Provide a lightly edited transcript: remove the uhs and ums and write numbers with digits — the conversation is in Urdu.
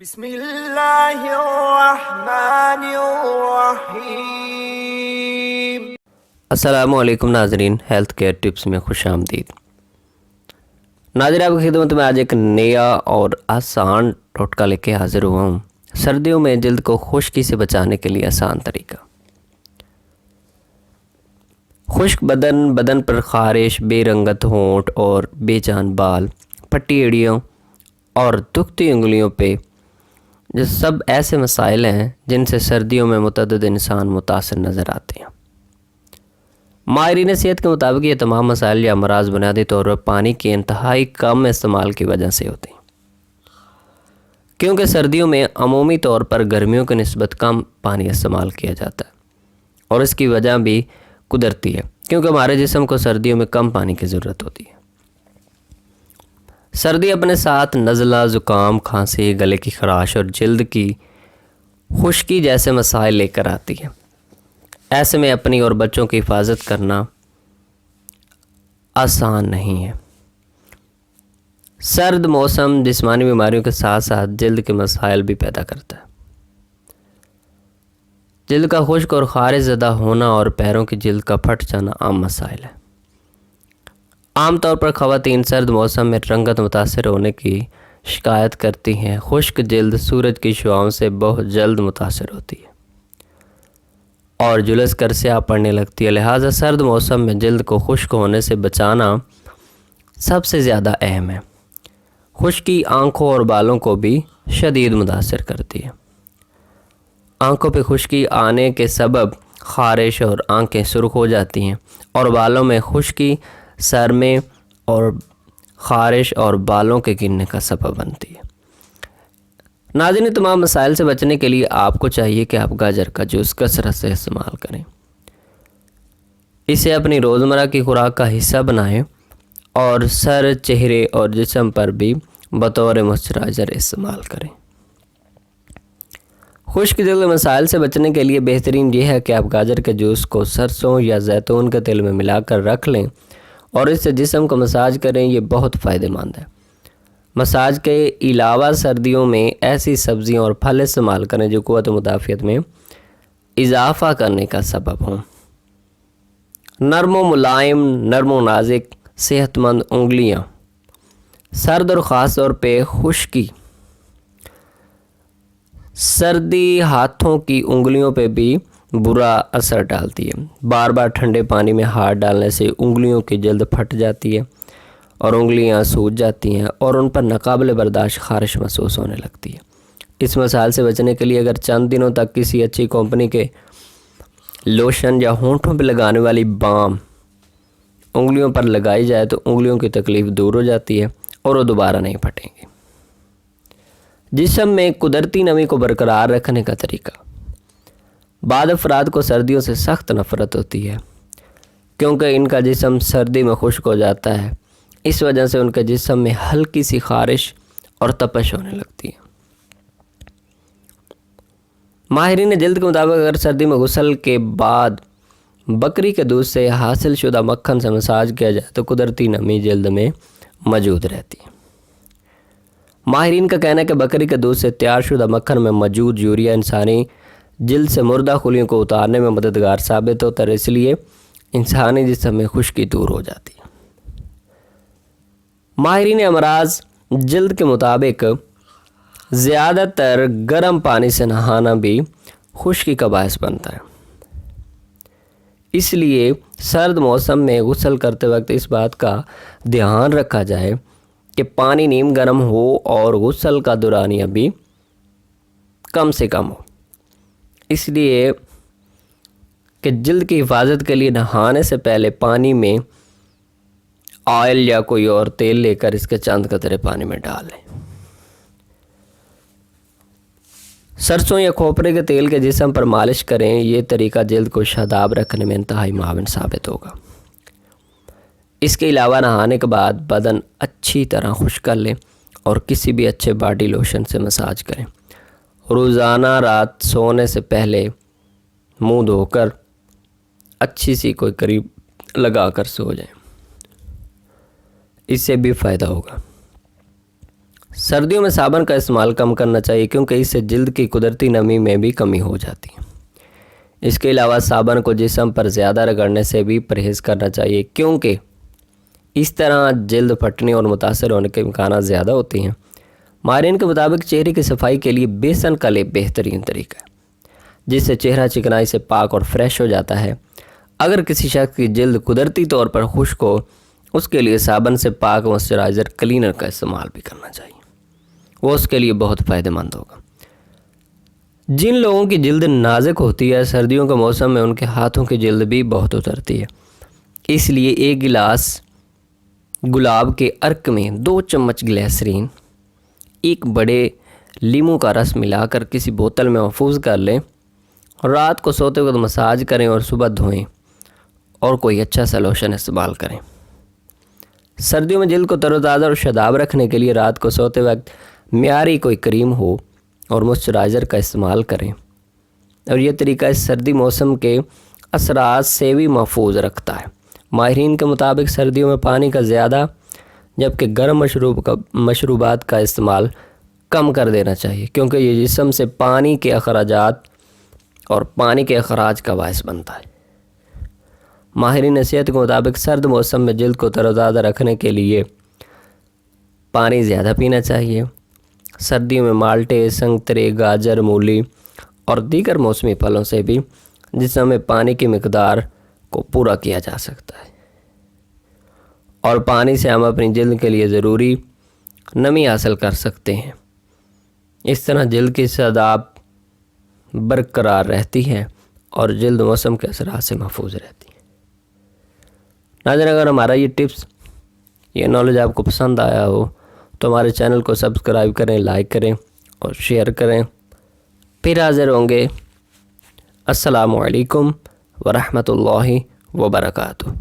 بسم اللہ الرحمن الرحیم۔ السلام علیکم ناظرین، ہیلتھ کیئر ٹپس میں خوش آمدید۔ ناظرین، آپ کی خدمت میں آج ایک نیا اور آسان ٹوٹکا لے کے حاضر ہوا ہوں۔ سردیوں میں جلد کو خشکی سے بچانے کے لیے آسان طریقہ۔ خشک بدن پر خارش، بے رنگت ہونٹ اور بے جان بال، پھٹی ایڑیوں اور دکھتی انگلیوں پہ، یہ سب ایسے مسائل ہیں جن سے سردیوں میں متعدد انسان متاثر نظر آتے ہیں۔ ماہرین صحت کے مطابق یہ تمام مسائل یا امراض بنیادی طور پر پانی کے انتہائی کم استعمال کی وجہ سے ہوتے ہیں، کیونکہ سردیوں میں عمومی طور پر گرمیوں کی نسبت کم پانی استعمال کیا جاتا ہے، اور اس کی وجہ بھی قدرتی ہے، کیونکہ ہمارے جسم کو سردیوں میں کم پانی کی ضرورت ہوتی ہے۔ سردی اپنے ساتھ نزلہ، زکام، کھانسی، گلے کی خراش اور جلد کی خشکی جیسے مسائل لے کر آتی ہے۔ ایسے میں اپنی اور بچوں کی حفاظت کرنا آسان نہیں ہے۔ سرد موسم جسمانی بیماریوں کے ساتھ ساتھ جلد کے مسائل بھی پیدا کرتا ہے۔ جلد کا خشک اور خارش زدہ ہونا اور پیروں کی جلد کا پھٹ جانا عام مسائل ہے۔ عام طور پر خواتین سرد موسم میں رنگت متاثر ہونے کی شکایت کرتی ہیں۔ خشک جلد سورج کی شعاؤں سے بہت جلد متاثر ہوتی ہے اور جلس کر سیاہ پڑنے لگتی ہے، لہٰذا سرد موسم میں جلد کو خشک ہونے سے بچانا سب سے زیادہ اہم ہے۔ خشکی آنکھوں اور بالوں کو بھی شدید متاثر کرتی ہے۔ آنکھوں پہ خشکی آنے کے سبب خارش اور آنکھیں سرخ ہو جاتی ہیں، اور بالوں میں خشکی سر میں اور خارش اور بالوں کے گرنے کا سبب بنتی ہے۔ ناظرین، تمام مسائل سے بچنے کے لیے آپ کو چاہیے کہ آپ گاجر کا جوس کثرت سے استعمال کریں، اسے اپنی روزمرہ کی خوراک کا حصہ بنائیں اور سر، چہرے اور جسم پر بھی بطور موئسچرائزر استعمال کریں۔ خشک جلد کے مسائل سے بچنے کے لیے بہترین یہ ہے کہ آپ گاجر کے جوس کو سرسوں یا زیتون کے تیل میں ملا کر رکھ لیں اور اس سے جسم کو مساج کریں، یہ بہت فائدہ مند ہے۔ مساج کے علاوہ سردیوں میں ایسی سبزیاں اور پھل استعمال کریں جو قوت مدافعت میں اضافہ کرنے کا سبب ہوں۔ نرم و ملائم، نرم و نازک، صحت مند انگلیاں سرد اور خاص طور پہ خشکی سردی ہاتھوں کی انگلیوں پہ بھی برا اثر ڈالتی ہے۔ بار بار ٹھنڈے پانی میں ہاتھ ڈالنے سے انگلیوں کی جلد پھٹ جاتی ہے اور انگلیاں سوج جاتی ہیں اور ان پر ناقابل برداشت خارش محسوس ہونے لگتی ہے۔ اس مسائل سے بچنے کے لیے اگر چند دنوں تک کسی اچھی کمپنی کے لوشن یا ہونٹوں پہ لگانے والی بام انگلیوں پر لگائی جائے تو انگلیوں کی تکلیف دور ہو جاتی ہے اور وہ دوبارہ نہیں پھٹیں گے۔ جسم میں قدرتی نمی کو برقرار رکھنے کا طریقہ۔ بعض افراد کو سردیوں سے سخت نفرت ہوتی ہے کیونکہ ان کا جسم سردی میں خشک ہو جاتا ہے، اس وجہ سے ان کے جسم میں ہلکی سی خارش اور تپش ہونے لگتی ہے۔ ماہرین جلد کے مطابق اگر سردی میں غسل کے بعد بکری کے دودھ سے حاصل شدہ مکھن سے مساج کیا جائے تو قدرتی نمی جلد میں موجود رہتی ہے۔ ماہرین کا کہنا ہے کہ بکری کے دودھ سے تیار شدہ مکھن میں موجود یوریا انسانی جلد سے مردہ خلیوں کو اتارنے میں مددگار ثابت ہوتا ہے، اس لیے انسانی جسم میں خشکی دور ہو جاتی ہے۔ ماہرین امراض جلد کے مطابق زیادہ تر گرم پانی سے نہانا بھی خشکی کا باعث بنتا ہے، اس لیے سرد موسم میں غسل کرتے وقت اس بات کا دھیان رکھا جائے کہ پانی نیم گرم ہو اور غسل کا دورانیہ بھی کم سے کم ہو، اس لیے کہ جلد کی حفاظت کے لیے نہانے سے پہلے پانی میں آئل یا کوئی اور تیل لے کر اس کے چند قطرے پانی میں ڈالیں۔ سرسوں یا کھوپرے کے تیل کے جسم پر مالش کریں، یہ طریقہ جلد کو شاداب رکھنے میں انتہائی معاون ثابت ہوگا۔ اس کے علاوہ نہانے کے بعد بدن اچھی طرح خشک کر لیں اور کسی بھی اچھے باڈی لوشن سے مساج کریں۔ روزانہ رات سونے سے پہلے منہ دھو کر اچھی سی کوئی کریم لگا کر سو جائیں، اس سے بھی فائدہ ہوگا۔ سردیوں میں صابن کا استعمال کم کرنا چاہیے کیونکہ اس سے جلد کی قدرتی نمی میں بھی کمی ہو جاتی ہے۔ اس کے علاوہ صابن کو جسم پر زیادہ رگڑنے سے بھی پرہیز کرنا چاہیے کیونکہ اس طرح جلد پھٹنے اور متاثر ہونے کے امکانات زیادہ ہوتے ہیں۔ ماہرین کے مطابق چہرے کی صفائی کے لیے بیسن کا لیپ بہترین طریقہ ہے جس سے چہرہ چکنائی سے پاک اور فریش ہو جاتا ہے۔ اگر کسی شخص کی جلد قدرتی طور پر خشک ہو اس کے لیے صابن سے پاک موئسچرائزر کلینر کا استعمال بھی کرنا چاہیے، وہ اس کے لیے بہت فائدہ مند ہوگا۔ جن لوگوں کی جلد نازک ہوتی ہے سردیوں کے موسم میں ان کے ہاتھوں کی جلد بھی بہت اترتی ہے، اس لیے ایک گلاس گلاب کے عرق میں 2 چمچ گلیسرین، 1 بڑے لیموں کا رس ملا کر کسی بوتل میں محفوظ کر لیں، رات کو سوتے وقت مساج کریں اور صبح دھوئیں اور کوئی اچھا سا لوشن استعمال کریں۔ سردیوں میں جلد کو تر و تازہ اور شاداب رکھنے کے لیے رات کو سوتے وقت معیاری کوئی کریم ہو اور موئسچرائزر کا استعمال کریں، اور یہ طریقہ اس سردی موسم کے اثرات سے بھی محفوظ رکھتا ہے۔ ماہرین کے مطابق سردیوں میں پانی کا زیادہ جبکہ گرم مشروبات کا استعمال کم کر دینا چاہیے کیونکہ یہ جسم سے پانی کے اخراجات اور پانی کے اخراج کا باعث بنتا ہے۔ ماہرین صحت کے مطابق سرد موسم میں جلد کو تر و تازہ رکھنے کے لیے پانی زیادہ پینا چاہیے۔ سردیوں میں مالٹے، سنترے، گاجر، مولی اور دیگر موسمی پھلوں سے بھی جسم میں پانی کی مقدار کو پورا کیا جا سکتا ہے، اور پانی سے ہم اپنی جلد کے لیے ضروری نمی حاصل کر سکتے ہیں۔ اس طرح جلد کی شاداب برقرار رہتی ہے اور جلد موسم کے اثرات سے محفوظ رہتی ہے۔ ناظرین، اگر ہمارا یہ ٹپس، یہ نالج آپ کو پسند آیا ہو تو ہمارے چینل کو سبسکرائب کریں، لائک کریں اور شیئر کریں۔ پھر حاضر ہوں گے۔ السلام علیکم ورحمۃ اللہ وبرکاتہ۔